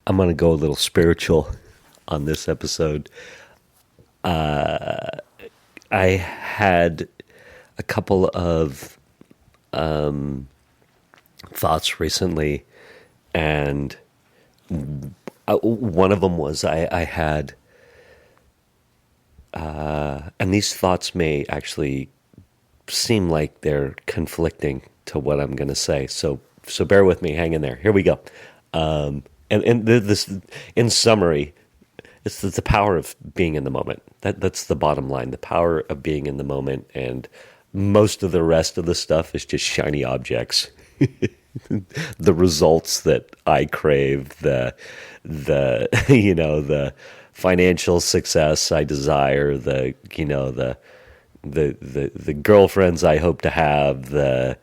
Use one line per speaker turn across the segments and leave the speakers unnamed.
I'm going to go a little spiritual on this episode. I had a couple of thoughts recently, and one of them was I had, and these thoughts may actually seem like they're conflicting to what I'm going to say. So bear with me. Hang in there. Here we go. This, in summary, it's the power of being in the moment. That's the bottom line. The power of being in the moment, and most of the rest of the stuff is just shiny objects. The results that I crave, the the financial success I desire, the girlfriends I hope to have, the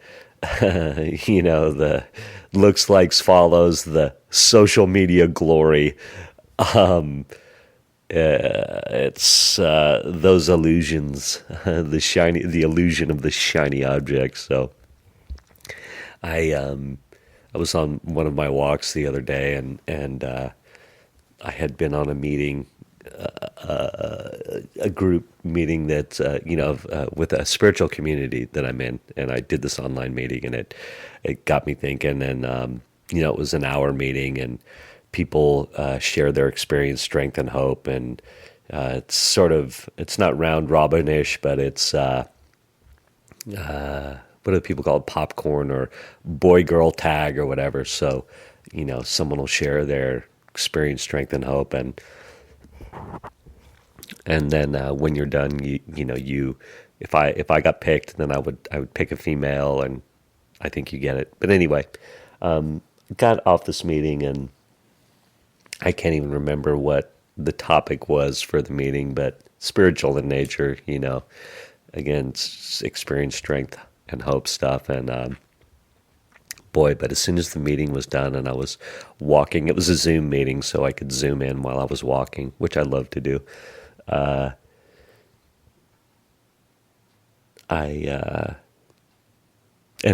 the looks, likes, follows, the social media glory. It's those illusions, the illusion of the shiny object. So I was on one of my walks the other day, and I had been on a meeting, a group meeting that with a spiritual community that I'm in, and I did this online meeting, and it got me thinking, and it was an hour meeting, and people share their experience, strength, and hope, and it's not round robin-ish, but it's what do people call it, popcorn or boy girl tag or whatever. So someone will share their experience, strength, and hope, and then when you're done, you if I got picked, then I would pick a female, and I think you get it. But anyway, got off this meeting, and I can't even remember what the topic was for the meeting, but spiritual in nature, again, experience, strength, and hope stuff. And boy, but as soon as the meeting was done and I was walking, it was a Zoom meeting, so I could zoom in while I was walking, which I love to do. And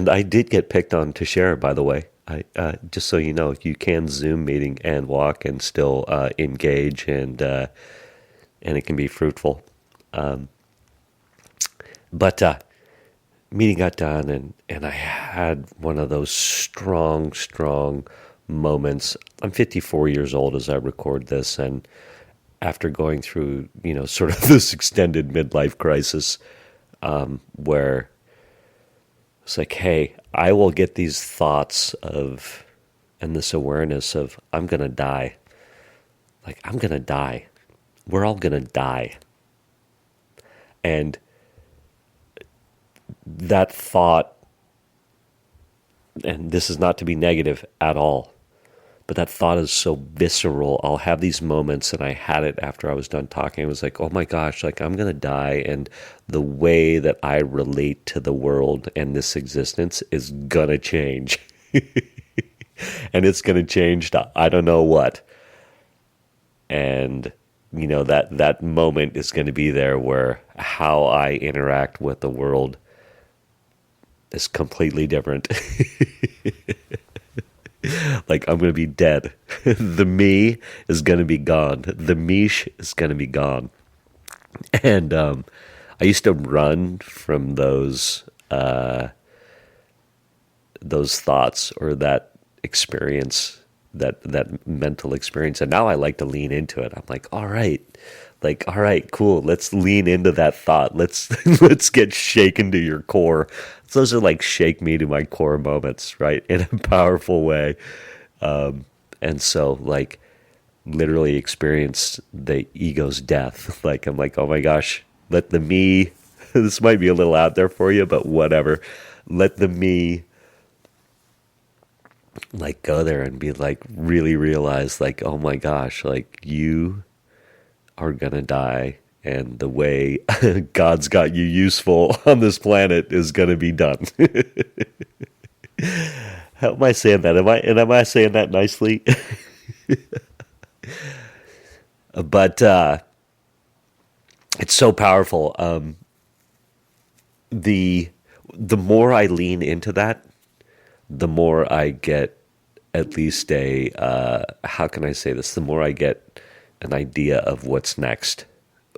I did get picked on to share, by the way. I just so you know, you can Zoom meeting and walk and still engage, and it can be fruitful. But meeting got done, and I had one of those strong moments. I'm 54 years old as I record this, and after going through sort of this extended midlife crisis, where it's like, hey, I will get these thoughts of, and this awareness of, I'm going to die. Like, I'm going to die. We're all going to die. And that thought, and this is not to be negative at all, but that thought is so visceral. I'll have these moments, and I had it after I was done talking. I was like, oh my gosh, like, I'm going to die, and the way that I relate to the world and this existence is going to change. And it's going to change to I don't know what. And, that moment is going to be there where how I interact with the world is completely different. Like, I'm going to be dead. The me is going to be gone. The Mish is going to be gone. And I used to run from those thoughts or that experience, that mental experience. And now I like to lean into it. I'm like, all right, cool. Let's lean into that thought. Let's get shaken to your core. Those are like shake me to my core moments, right? In a powerful way. And so, like, literally experience the ego's death. Like, I'm like, oh my gosh, let the me, this might be a little out there for you, but whatever. Let the me, like, go there and be like, really realize, like, oh my gosh, like, you are gonna die, and the way God's got you useful on this planet is gonna be done. How am I saying that? Am I saying that nicely? But it's so powerful. The more I lean into that, the more I get at least how can I say this? The more I get an idea of what's next,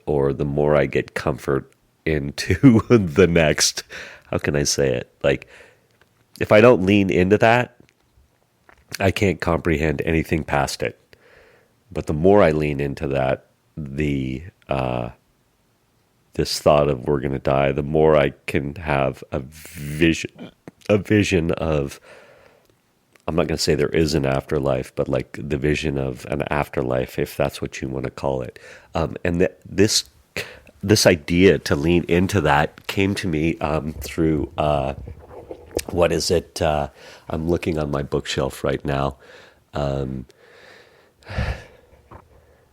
or the more I get comfort into the next, how can I say it? Like, if I don't lean into that, I can't comprehend anything past it. But the more I lean into that, this thought of we're going to die, the more I can have a vision of, I'm not going to say there is an afterlife, but like the vision of an afterlife, if that's what you want to call it. This idea to lean into that came to me through, what is it? I'm looking on my bookshelf right now.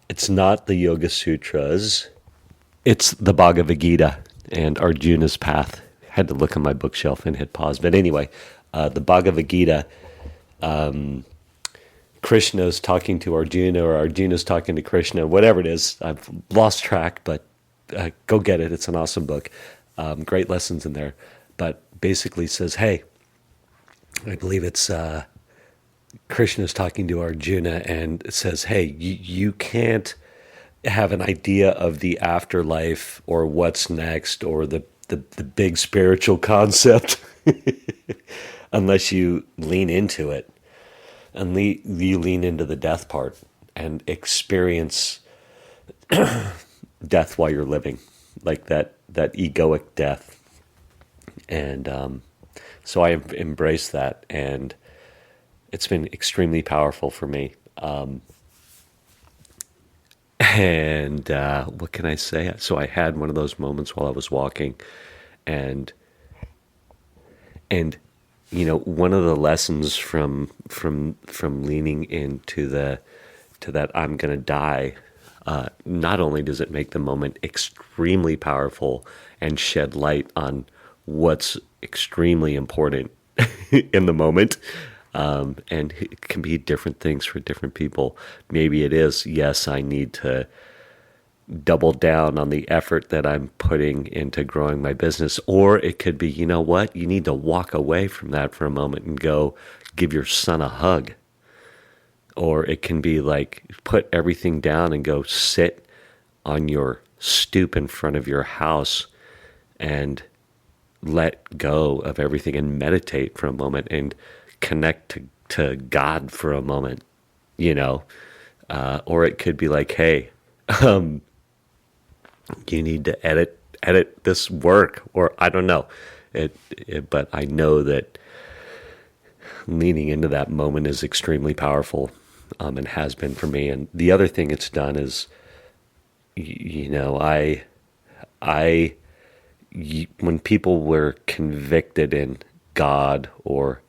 It's not the Yoga Sutras. It's the Bhagavad Gita and Arjuna's Path. Had to look on my bookshelf and hit pause. But anyway, the Bhagavad Gita, Krishna's talking to Arjuna, or Arjuna's talking to Krishna, whatever it is. I've lost track, but go get it. It's an awesome book. Great lessons in there. But basically says, hey, I believe it's Krishna's talking to Arjuna, and it says, hey, you can't have an idea of the afterlife or what's next or the big spiritual concept unless you lean into it, and you lean into the death part and experience death while you're living, like that egoic death. And so I have embraced that, and it's been extremely powerful for me. And what can I say? So I had one of those moments while I was walking, and one of the lessons from leaning into to that I'm gonna die. Not only does it make the moment extremely powerful and shed light on what's extremely important in the moment, and it can be different things for different people. Maybe it is, yes, I need to double down on the effort that I'm putting into growing my business. Or it could be, you know what, you need to walk away from that for a moment and go give your son a hug. Or it can be like put everything down and go sit on your stoop in front of your house and let go of everything and meditate for a moment and connect to God for a moment, or it could be like, hey, you need to edit this work, or I don't know but I know that leaning into that moment is extremely powerful, and has been for me. And the other thing it's done is, when people were convicted in God, or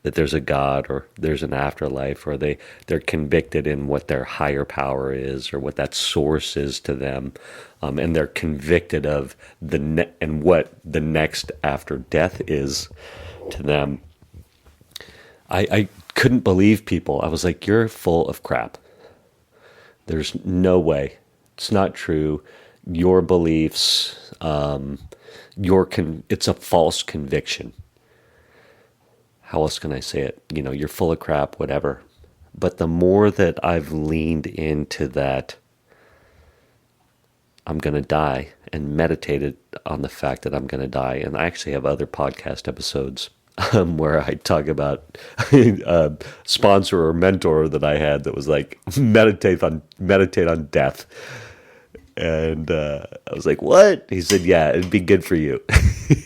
that there's a God, or there's an afterlife, or they're convicted in what their higher power is, or what that source is to them, and they're convicted of and what the next after death is to them. I couldn't believe people. I was like, you're full of crap. There's no way. It's not true. Your beliefs, it's a false conviction. How else can I say it? You're full of crap, whatever. But the more that I've leaned into that, I'm going to die, and meditated on the fact that I'm going to die. And I actually have other podcast episodes where I talk about a sponsor or mentor that I had that was like, meditate on death. And I was like, what? He said, yeah, it'd be good for you.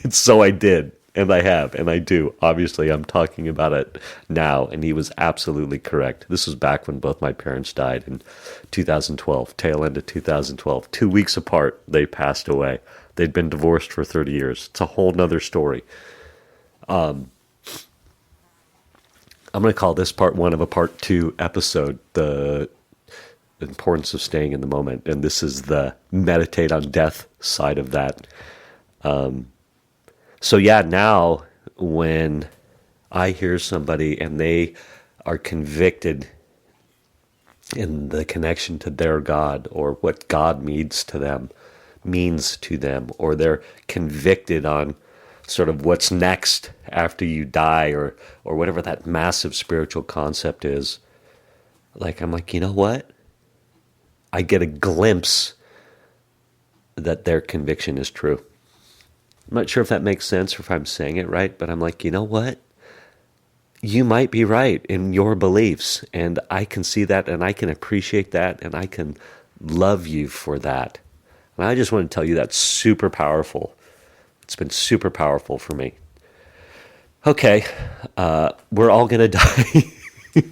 So I did. And I have, and I do. Obviously, I'm talking about it now, and he was absolutely correct. This was back when both my parents died in 2012, tail end of 2012. 2 weeks apart, they passed away. They'd been divorced for 30 years. It's a whole nother story. I'm going to call this part one of a part two episode, the importance of staying in the moment. And this is the meditate on death side of that. So yeah, now when I hear somebody and they are convicted in the connection to their God, or what God means to them, or they're convicted on sort of what's next after you die, or whatever that massive spiritual concept is. Like, I'm like, you know what? I get a glimpse that their conviction is true. I'm not sure if that makes sense or if I'm saying it right, but I'm like, you know what? You might be right in your beliefs, and I can see that, and I can appreciate that, and I can love you for that. And I just want to tell you that's super powerful. It's been super powerful for me. Okay, we're all going to die.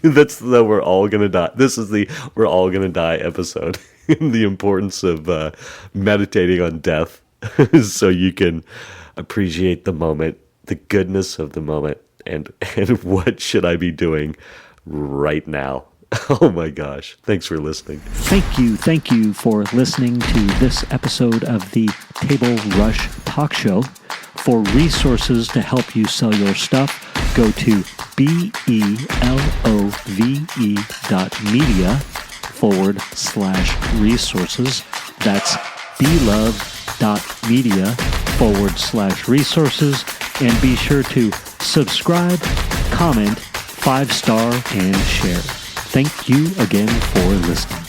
That's the we're all going to die. This is the we're all going to die episode. The importance of meditating on death so you can appreciate the moment, the goodness of the moment, and what should I be doing right now. Oh my gosh. Thanks for listening.
Thank you for listening to this episode of the Table Rush Talk Show. For resources to help you sell your stuff, go to belove.media/resources. That's belove.media/resources. And be sure to subscribe, comment, 5-star, and share. Thank you again for listening.